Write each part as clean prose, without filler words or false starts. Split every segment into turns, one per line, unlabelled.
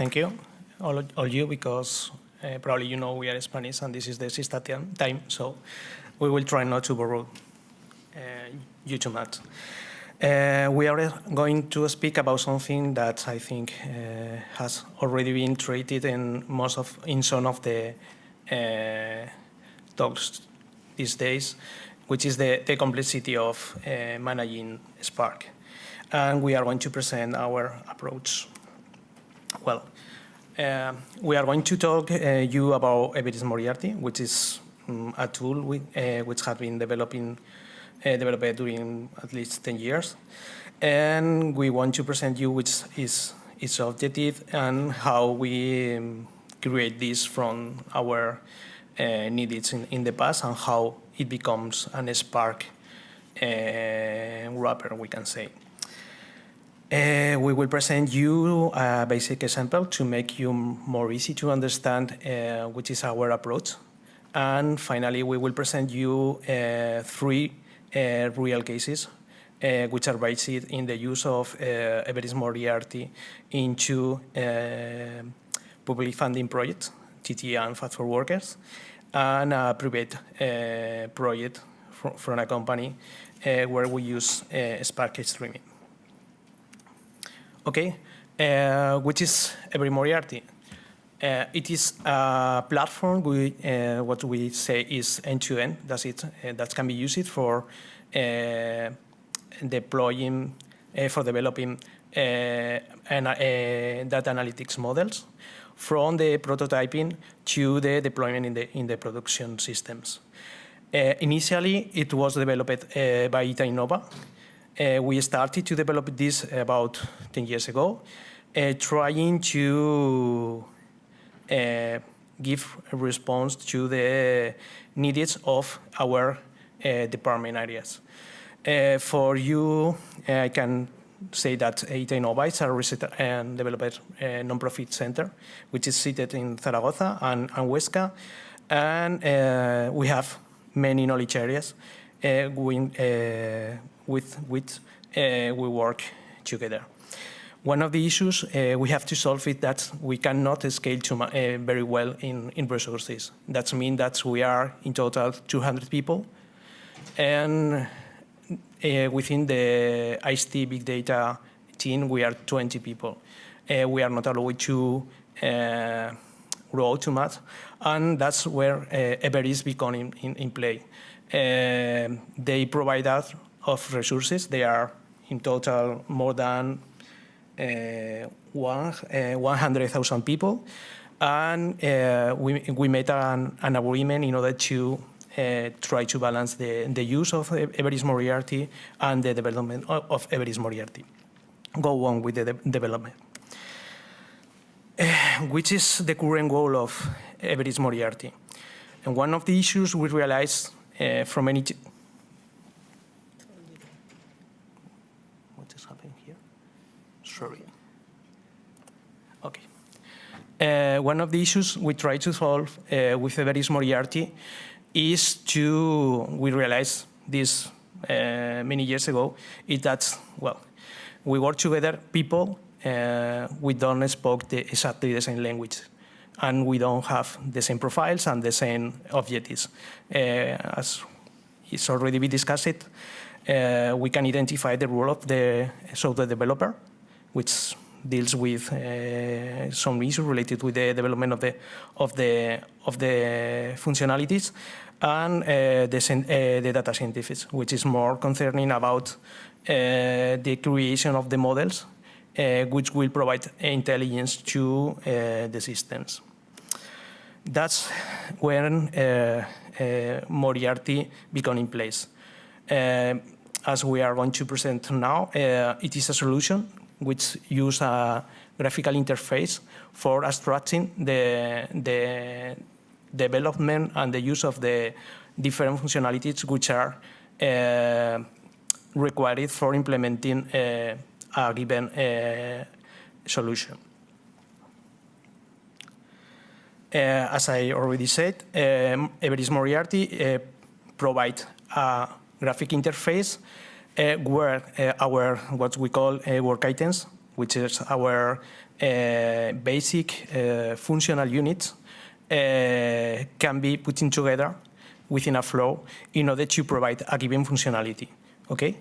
thank you, all you, because probably you know we are Spanish and this is the siesta time, so we will try not to borrow you too much. We are going to speak about something that I think has already been treated in some of the talks these days, which is the complexity of managing Spark. And we are going to present our approach. Well, we are going to talk you about Apache Moriarty, which is a tool which has been developed during at least 10 years. And we want to present you which is its objective and how we create this from our needs in the past and how it becomes an Spark wrapper, we can say. We will present you a basic example to make you more easy to understand which is our approach. And finally, we will present you 3 real cases which are based in the use of Apache Moriarty into public funding projects, TT and Fast for Workers, and a private project from a company where we use Spark streaming. Okay, which is Apache Moriarty? It is a platform what we say is end-to-end. That's it. That can be used for developing data analytics models from the prototyping to the deployment in the production systems. Initially, it was developed by Innova. We started to develop this about 10 years ago, trying to give a response to the needs of our department areas. For you, I can say that Innova is a research and development non-profit center, which is seated in Zaragoza and Huesca, and we have many knowledge areas with which we work together. One of the issues we have to solve is that we cannot scale very well in resources. That means that we are in total 200 people, and within the ICT Big Data team, we are 20 people. We are not allowed to grow too much, and that's where Apache is becoming in play. They provide us of resources. They are in total more than 100,000 people, and we made an agreement in order to try to balance the use of Apache Moriarty and the development of Apache Moriarty. Go on with the development. Which is the current goal of Apache Moriarty? And one of the issues we realized from any... What is happening here? Sorry. Okay. One of the issues we try to solve with Apache Moriarty is we realized this many years ago, is that, well, we work together, people, we don't speak exactly the same language, and we don't have the same profiles and the same objectives. As it's already been discussed, we can identify the role of the software developer, which deals with some issues related with the development of the functionalities, and the data scientists, which is more concerning about the creation of the models, which will provide intelligence to the systems. That's when Moriarty becomes in place. As we are going to present now, it is a solution which uses a graphical interface for abstracting the development and the use of the different functionalities which are required for implementing a given solution. As I already said, Apache Moriarty provides a graphic interface where our what we call work items which is our basic functional units, can be put together within a flow in order to provide a given functionality. Okay.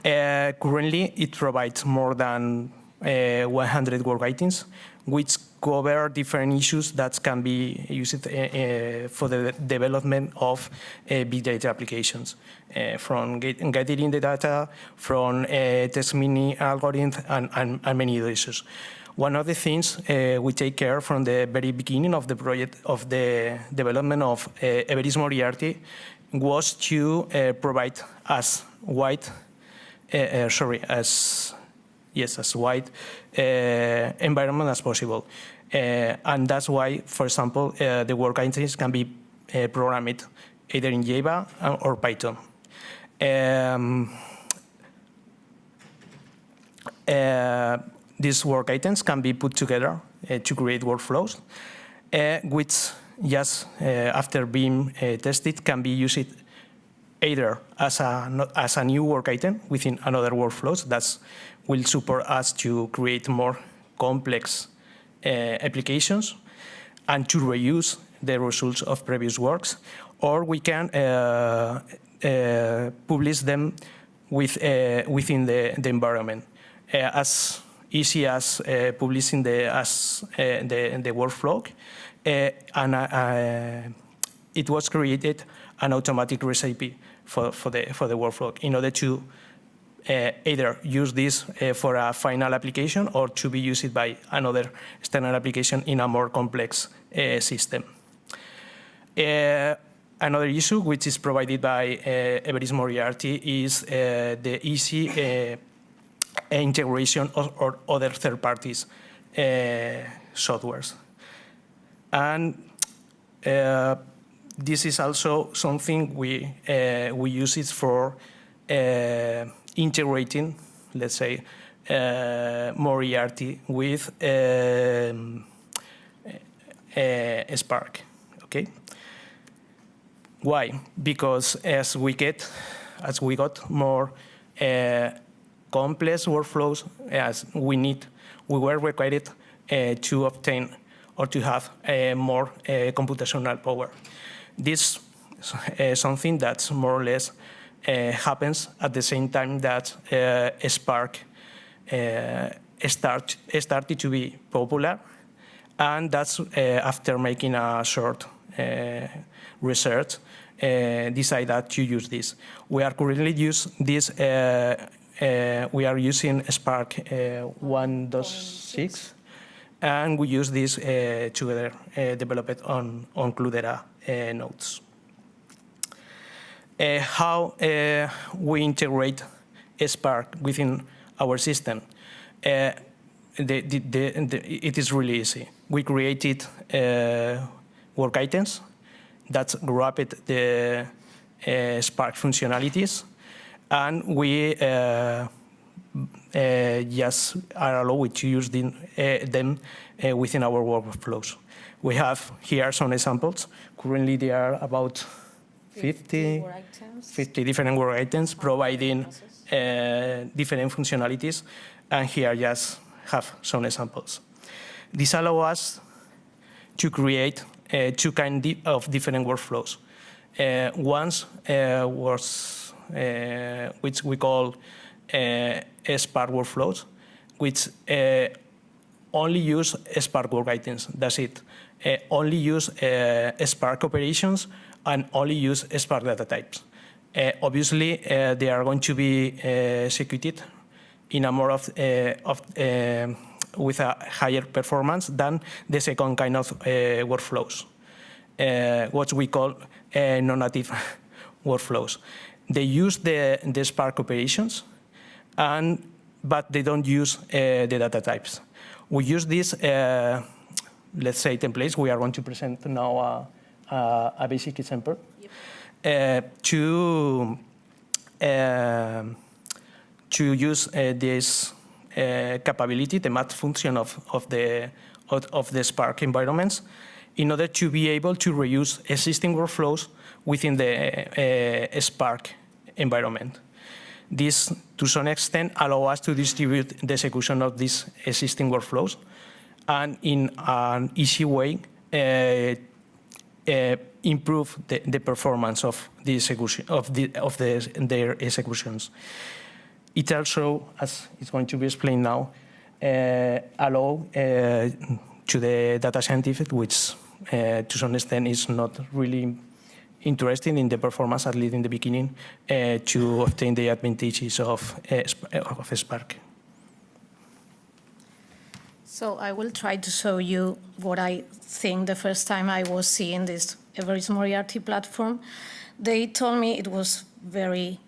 Currently, it provides more than 100 work items, which cover different issues that can be used for the development of big data applications, from getting the data, from test mini algorithms, and many other issues. One of the things we take care from the very beginning of the project, of the development of Everest Moriarty, was to provide as wide, as wide environment as possible. And that's why, for example, the work items can be programmed either in Java or Python. These work items can be put together to create workflows, which just after being tested can be used either as a new work item within another workflows that will support us to create more complex applications and to reuse the results of previous works, or we can publish them within the environment. As easy as publishing the workflow, and it was created an automatic recipe for the workflow in order to either use this for a final application or to be used by another external application in a more complex system. Another issue which is provided by Everest Moriarty is the easy integration or other third parties softwares. And this is also something we use it for integrating, let's say, Moriarty with Spark. Okay. Why? Because as we got more complex workflows, as we were required to obtain or to have more computational power. This is something that's more or less happens at the same time that Spark started to be popular, and that's after making a short research, decided to use this. We are currently use this. We are using Spark 1.6, and we use this together, develop it on Cloudera nodes. How we integrate Spark within our system? It is really easy. We created work items that grabbed the Spark functionalities, and we just are allowed to use them within our workflows. We have here some examples. Currently, there are about 50 different work items providing different functionalities, and here just have some examples. This allows us to create two kinds of different workflows. One was which we call Spark workflows, which only use Spark work items. That's it. Only use Spark operations and only use Spark data types. Obviously, they are going to be executed in a more with a higher performance than the second kind of workflows, what we call non-native workflows. They use the Spark operations, but they don't use the data types. We use these, let's say, templates. We are going to present now a basic example. Yep. To use this capability, the math function of the Spark environments, in order to be able to reuse existing workflows within the Spark environment. This, to some extent, allows us to distribute the execution of these existing workflows and in an easy way improve the performance of the execution their executions. It also, as it's going to be explained now, allow to the data scientist, which to some extent is not really interested in the performance, at least in the beginning, to obtain the advantages of Spark.
So I will try to show you what I think the first time I was seeing this Apache Moriarty platform. They told me it was very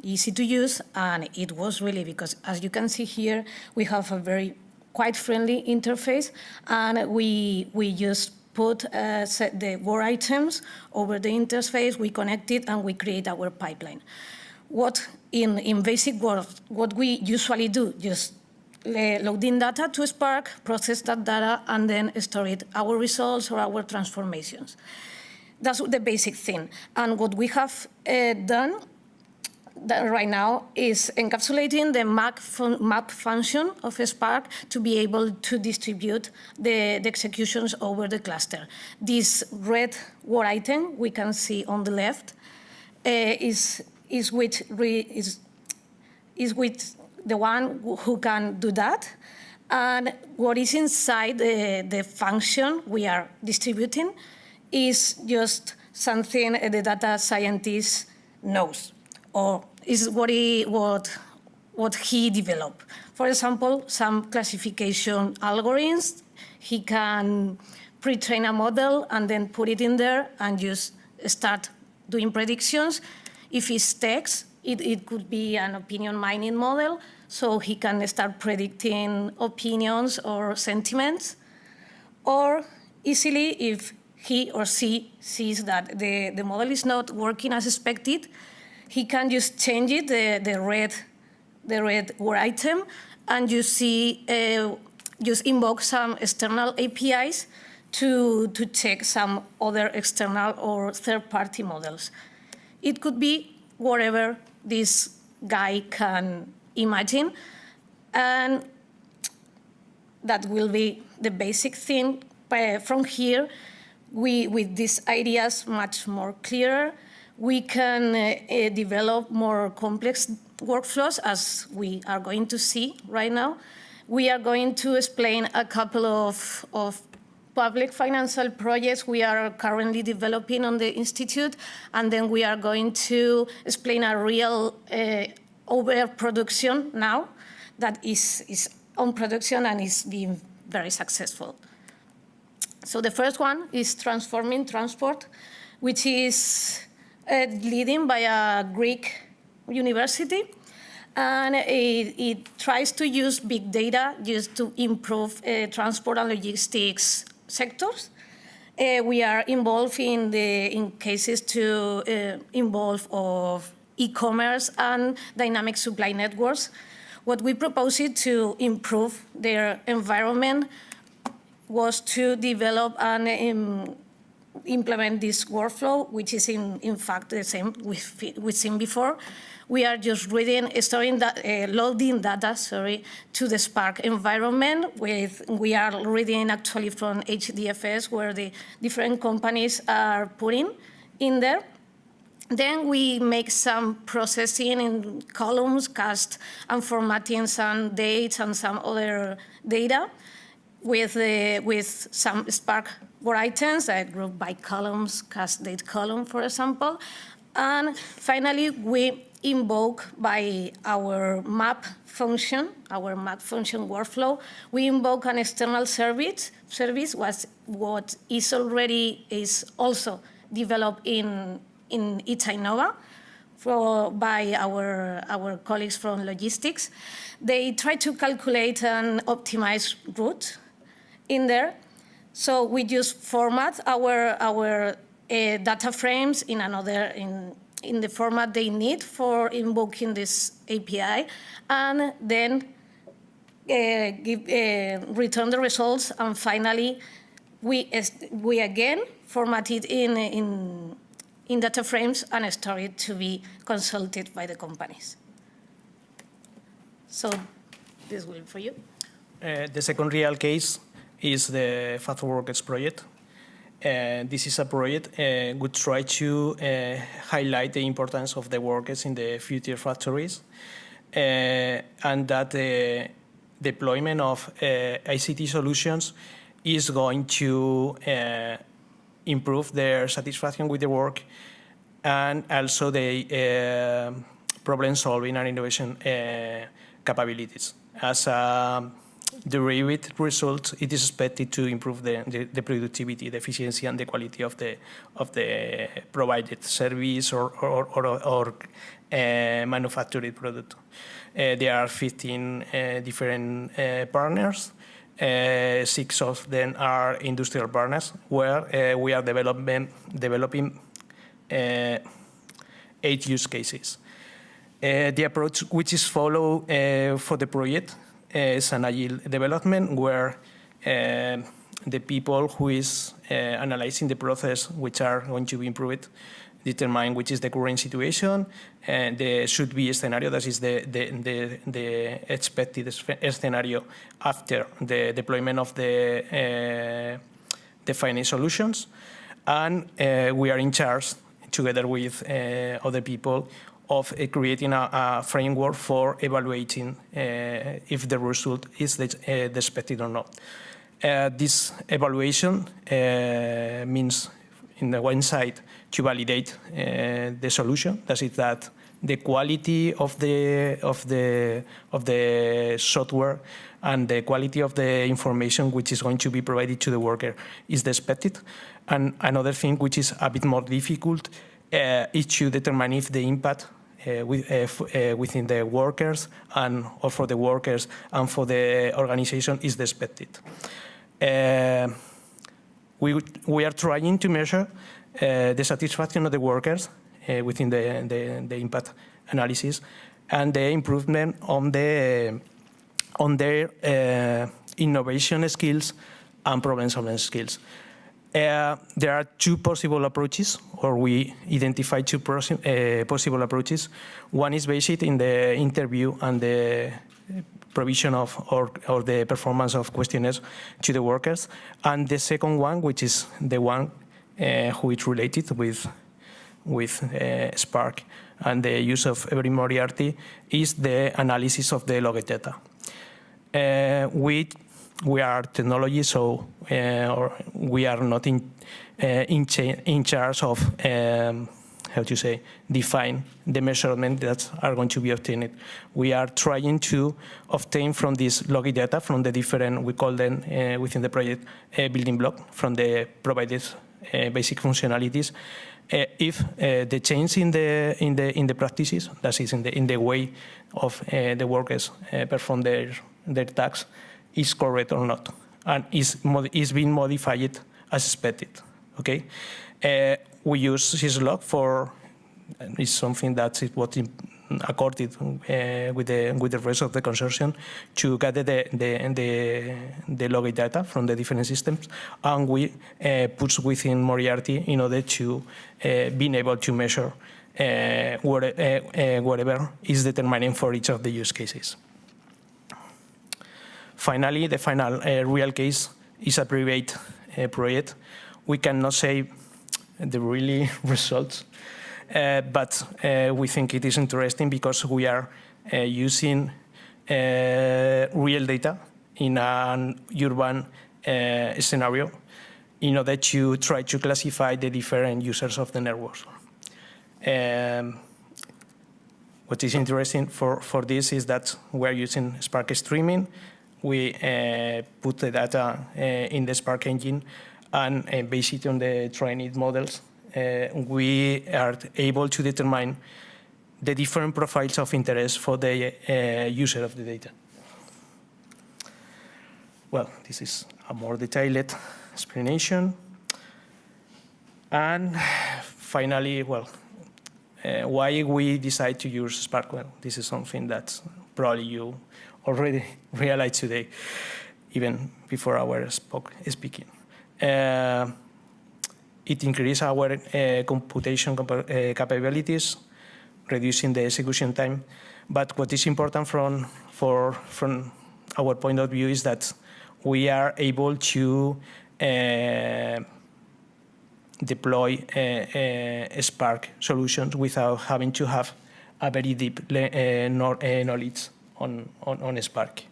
easy to use, and it was really, because as you can see here, we have a very quite friendly interface, and we just put set the word items over the interface, we connect it, and we create our pipeline. What in basic words, what we usually do, just load in data to Spark, process that data, and then store it, our results or our transformations. That's the basic thing. And what we have done right now is encapsulating the map function of Spark to be able to distribute the executions over the cluster. This red word item we can see on the left is with the one who can do that. And what is inside the function we are distributing is just something the data scientist knows, or is what he developed. For example, some classification algorithms, he can pre-train a model and then put it in there and just start doing predictions. If it's text, it could be an opinion mining model, so he can start predicting opinions or sentiments. Or easily, if he or she sees that the model is not working as expected, he can just change it, the red word item, and you see, just invoke some external APIs to check some other external or third-party models. It could be whatever this guy can imagine, and that will be the basic thing. From here, with these ideas much more clearer, we can develop more complex workflows, as we are going to see right now. We are going to explain a couple of public financial projects we are currently developing on the Institute, and then we are going to explain a real overproduction now that is on production and is being very successful. So the first one is transforming transport, which is leading by a Greek university, and it tries to use big data just to improve transport and logistics sectors. We are involved in cases to involve of e-commerce and dynamic supply networks. What we proposed to improve their environment was to develop and implement this workflow, which is in fact the same we've seen before. We are just loading data, to the Spark environment. We are reading actually from HDFS, where the different companies are putting in there. Then we make some processing in columns, cast and formatting some dates and some other data with some Spark word items that group by columns, cast date column, for example. And finally, we invoke by our map function workflow, we invoke an external service what is also developed in Itainova by our colleagues from logistics. They try to calculate and optimize route in there. So we just format our data frames in the format they need for invoking this API, and then return the results. And finally, we again format it in data frames and store it to be consulted by the companies. So this will be for you.
The second real case is the Fast Workers project. This is a project which try to highlight the importance of the workers in the future factories, and that the deployment of ICT solutions is going to improve their satisfaction with the work and also the problem solving and innovation capabilities. As a derived result, it is expected to improve the productivity, the efficiency, and the quality of the provided service or manufactured product. There are 15 different partners. 6 of them are industrial partners, where we are developing 8 use cases. The approach which is followed for the project is an agile development, where the people who is analyzing the process which are going to be improved determine which is the current situation, and there should be a scenario that is the expected scenario after the deployment of the defining solutions, and we are in charge together with other people of creating a framework for evaluating if the result is the expected or not. This evaluation means, in the one side, to validate the solution. That is that the quality of the software and the quality of the information which is going to be provided to the worker is the expected. And another thing which is a bit more difficult is to determine if the impact within the workers or for the workers and for the organization is the expected. We are trying to measure the satisfaction of the workers within the impact analysis and the improvement on their innovation skills and problem-solving skills. There are 2 possible approaches, or we identify 2 possible approaches. One is based in the interview and the provision of or the performance of questionnaires to the workers, and the second one, which is the one who is related with Spark and the use of every Moriarty, is the analysis of the log data. We are technology, so we are not in charge of define the measurement that are going to be obtained. We are trying to obtain from this log data, from the different, we call them within the project building block, from the provided basic functionalities, if the change in the practices, that is in the way of the workers perform their tasks, is correct or not, and is being modified as expected. Okay, we use syslog for is something that is what accorded with the rest of the consortium to gather the log data from the different systems, and we put within Moriarty in order to being able to measure whatever is determining for each of the use cases. Finally, the final real case is a private project. We cannot say the really results, but we think it is interesting because we are using real data in an urban scenario in order to try to classify the different users of the networks. What is interesting for this is that we are using Spark streaming. We put the data in the Spark engine, and based it on the trained models, we are able to determine the different profiles of interest for the user of the data. Well, this is a more detailed explanation. And finally, well, why we decide to use Spark? Well, this is something that probably you already realized today, even before our speaking. It increases our computation capabilities, reducing the execution time, But what is important from our point of view is that we are able to deploy Spark solutions without having to have a very deep knowledge on Spark.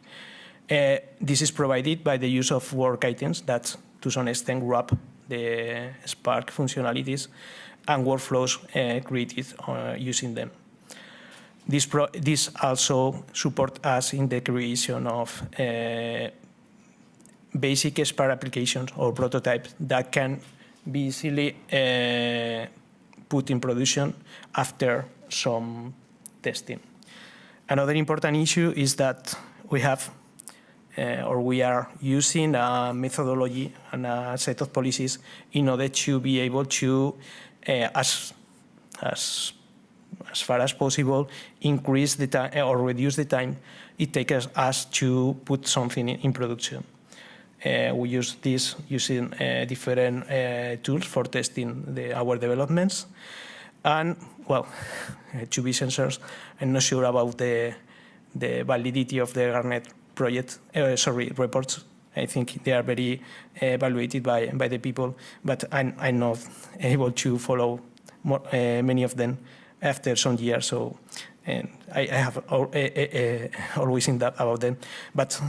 This is provided by the use of work items that, to some extent, wrap the Spark functionalities and workflows created using them. This also supports us in the creation of basic Spark applications or prototypes that can be easily put in production after some testing. Another important issue is that we have we are using a methodology and a set of policies in order to be able to, as far as possible, increase the time or reduce the time it takes us to put something in production. We use this using different tools for testing our developments. And, well, to be sincere, I'm not sure about the validity of the Garnet project, reports. I think they are very evaluated by the people, but I'm not able to follow many of them after some years. So, and I have always in that about them. But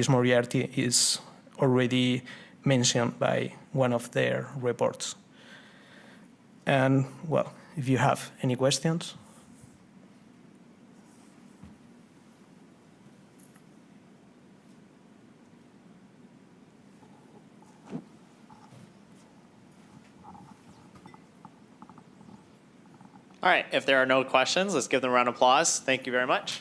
Moriarty is already mentioned by one of their reports. And, well, if you have any questions.
All right, if there are no questions, let's give them a round of applause. Thank you very much.